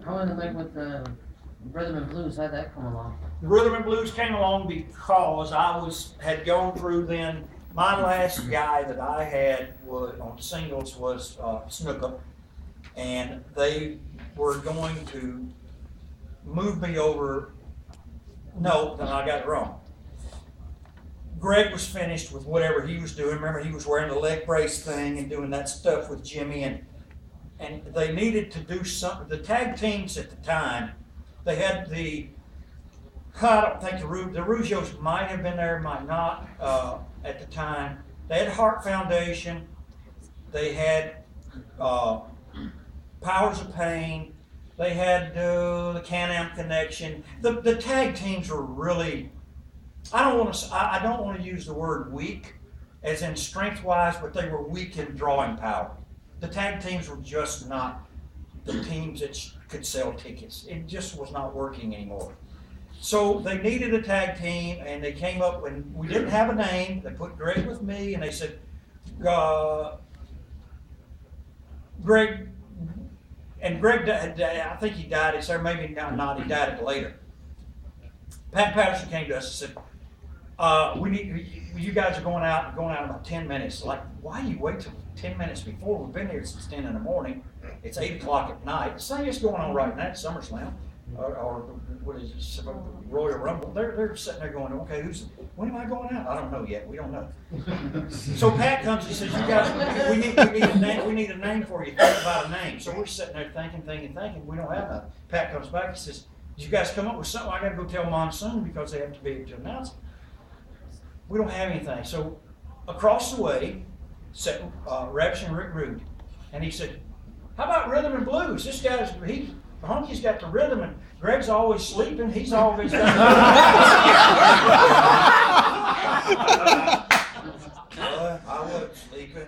I want to like with the Rhythm and Blues. How'd that come along? Rhythm and Blues came along because had gone through then. My last guy that I had was on singles was Snooker, and they were going to move me over. No, then I got it wrong. Greg was finished with whatever he was doing. Remember, he was wearing the leg brace thing and doing that stuff with Jimmy, and they needed to do something. The tag teams at the time, they had I don't think the Ruggios might have been there, might not at the time. They had Heart Foundation. They had Powers of Pain. They had the Can-Am Connection. The tag teams were really, I don't want to use the word weak, as in strength-wise, but they were weak in drawing power. The tag teams were just not the teams that could sell tickets. It just was not working anymore. So they needed a tag team, and they came up, and we didn't have a name. They put Greg with me, and they said, Greg, and Greg, I think he died. It's there, maybe not. He died later. Pat Patterson came to us and said, "We need you guys are going out in about 10 minutes." Like, why do you wait till 10 minutes before? We've been here since 10 in the morning. It's 8 o'clock at night. The same is going on right now at SummerSlam, or what is it, Royal Rumble. They're sitting there going, "Okay, when am I going out? I don't know yet. We don't know." So Pat comes and says, "You guys, we need a name for you. Think about a name." So we're sitting there thinking. We don't have nothing. Pat comes back and says, "Did you guys come up with something? I got to go tell Monsoon because they have to be able to announce it." We don't have anything. So across the way sat Ravish and Rick Rude, and he said, "How about Rhythm and Blues? This guy's Honky's got the rhythm, and Greg's always sleeping. He's always got I was sleeping."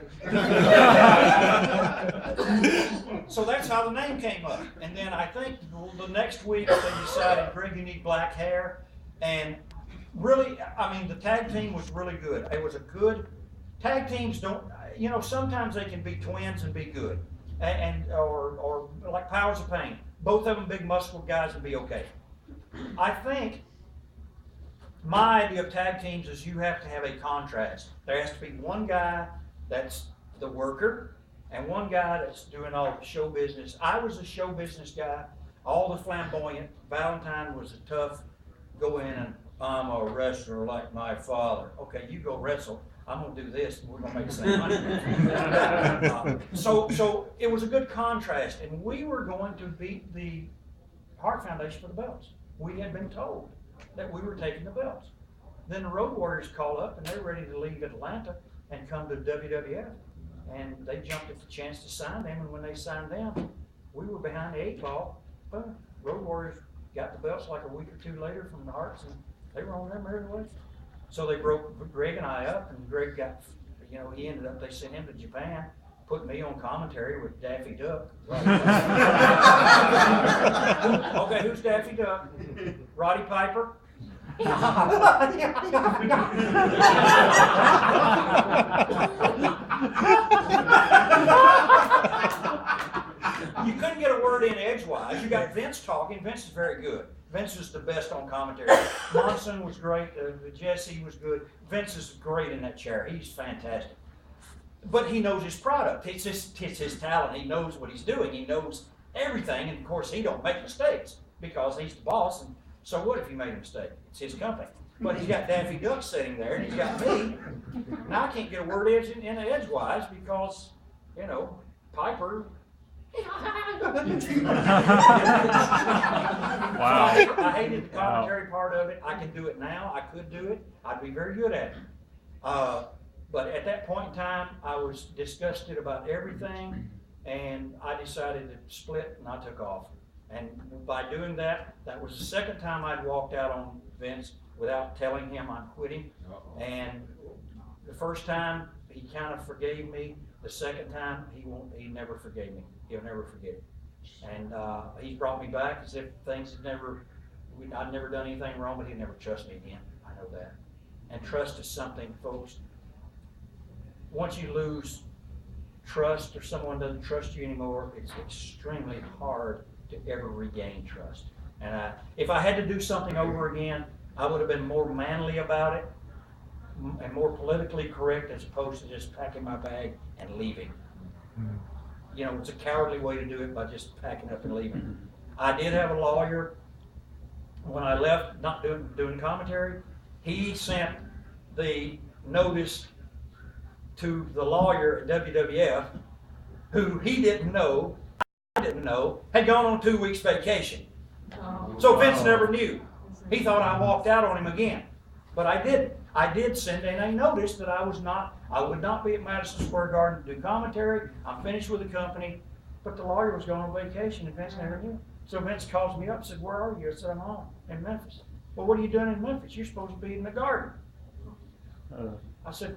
So that's how the name came up. And then I think the next week they decided, "Greg, you need black hair." And really, I mean, the tag team was really good. It was a good tag teams. Don't, sometimes they can be twins and be good, or like Powers of Pain. Both of them big muscular guys and be okay. I think my idea of tag teams is you have to have a contrast. There has to be one guy that's the worker and one guy that's doing all the show business. I was a show business guy, all the flamboyant. Valentine was a tough, go in and I'm a wrestler like my father. Okay, you go wrestle. I'm going to do this, and we're going to make the same money. So it was a good contrast, and we were going to beat the Heart Foundation for the belts. We had been told that we were taking the belts. Then the Road Warriors called up, and they're ready to leave Atlanta and come to WWF. And they jumped at the chance to sign them, and when they signed them, we were behind the 8 ball. But Road Warriors got the belts like a week or two later from the Hearts, and they were on their merry way. So they broke Greg and I up, and Greg got, he ended up, they sent him to Japan, put me on commentary with Daffy Duck. Okay, who's Daffy Duck? Roddy Piper? You couldn't get a word in edgewise. You got Vince talking. Vince is very good. Vince is the best on commentary. Monson was great. Jesse was good. Vince is great in that chair. He's fantastic. But he knows his product. It's his talent. He knows what he's doing. He knows everything. And of course, he don't make mistakes because he's the boss. And so what if he made a mistake? It's his company. But he's got Daffy Duck sitting there, and he's got me. Now I can't get a word in edgewise because, Piper. Wow. I hated the commentary part of it. I can do it now. I could do it. I'd be very good at it. But at that point in time, I was disgusted about everything, and I decided to split, and I took off. And by doing that, that was the second time I'd walked out on Vince without telling him I'm quitting. And the first time, he kind of forgave me. The second time, he never forgave me. He'll never forget it. And he brought me back as if things I'd never done anything wrong, but he'd never trust me again. I know that. And trust is something, folks, once you lose trust or someone doesn't trust you anymore, it's extremely hard to ever regain trust. And if I had to do something over again, I would have been more manly about it and more politically correct as opposed to just packing my bag and leaving. You know, it's a cowardly way to do it by just packing up and leaving. I did have a lawyer when I left, not doing commentary. He sent the notice to the lawyer at WWF, who he didn't know, I didn't know, had gone on 2 weeks vacation. So Vince never knew. He thought I walked out on him again, but I didn't. I did send in a notice that I would not be at Madison Square Garden to do commentary. I'm finished with the company, but the lawyer was going on vacation and Vince never knew. So Vince calls me up and said, "Where are you?" I said, "I'm home in Memphis." "Well, what are you doing in Memphis? You're supposed to be in the garden." I said,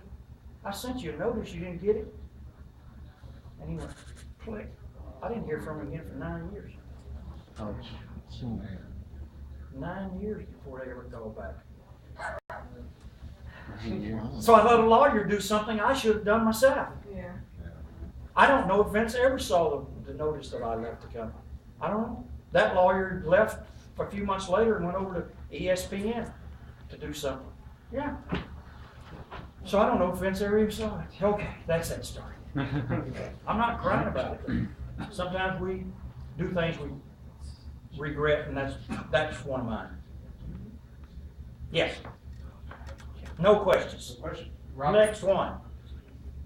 "I sent you a notice, you didn't get it?" And he went, click. I didn't hear from him again for 9 years. Ouch. 9 years before they ever called back. 9 years. So I let a lawyer do something I should have done myself. Yeah. I don't know if Vince ever saw the notice that I left the company. I don't know. That lawyer left a few months later and went over to ESPN to do something. Yeah. So I don't know if Vince ever even saw it. Okay, that's that story. I'm not crying about it. Sometimes we do things we regret, and that's one of mine. Yes. No questions. Next one.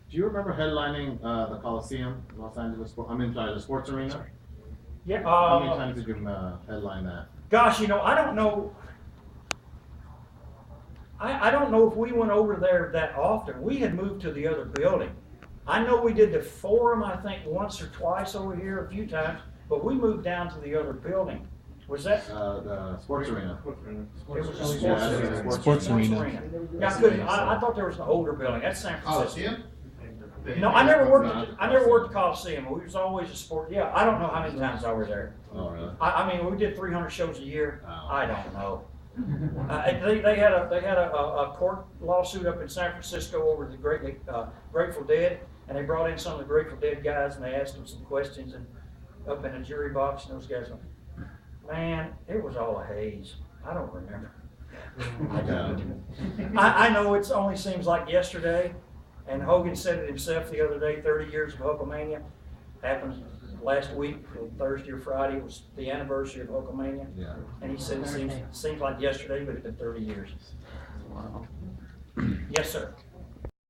Do you remember headlining the Coliseum, Los Angeles? The sports arena? Yeah. How many times did you headline that? Gosh, you know, I don't know. I don't know if we went over there that often. We had moved to the other building. I know we did the Forum, I think, once or twice over here, a few times, but we moved down to the other building. Was that? The sports arena. It was a Yeah, Sports arena. Yeah, I thought there was an older building. That's San Francisco. Coliseum? No, I never worked at Coliseum. We was always a sport. Yeah, I don't know how many times I was there. Oh, really? I mean, we did 300 shows a year. Oh. I don't know. They had a court lawsuit up in San Francisco over the Grateful Dead, and they brought in some of the Grateful Dead guys and they asked them some questions and up in a jury box, and those guys went, "Man, it was all a haze. I don't remember." I know it only seems like yesterday, and Hogan said it himself the other day. 30 years of Hulkamania happened last week, Thursday or Friday. It was the anniversary of Hulkamania. Yeah. And he said it seems like yesterday, but it's been 30 years. Wow. Yes, sir.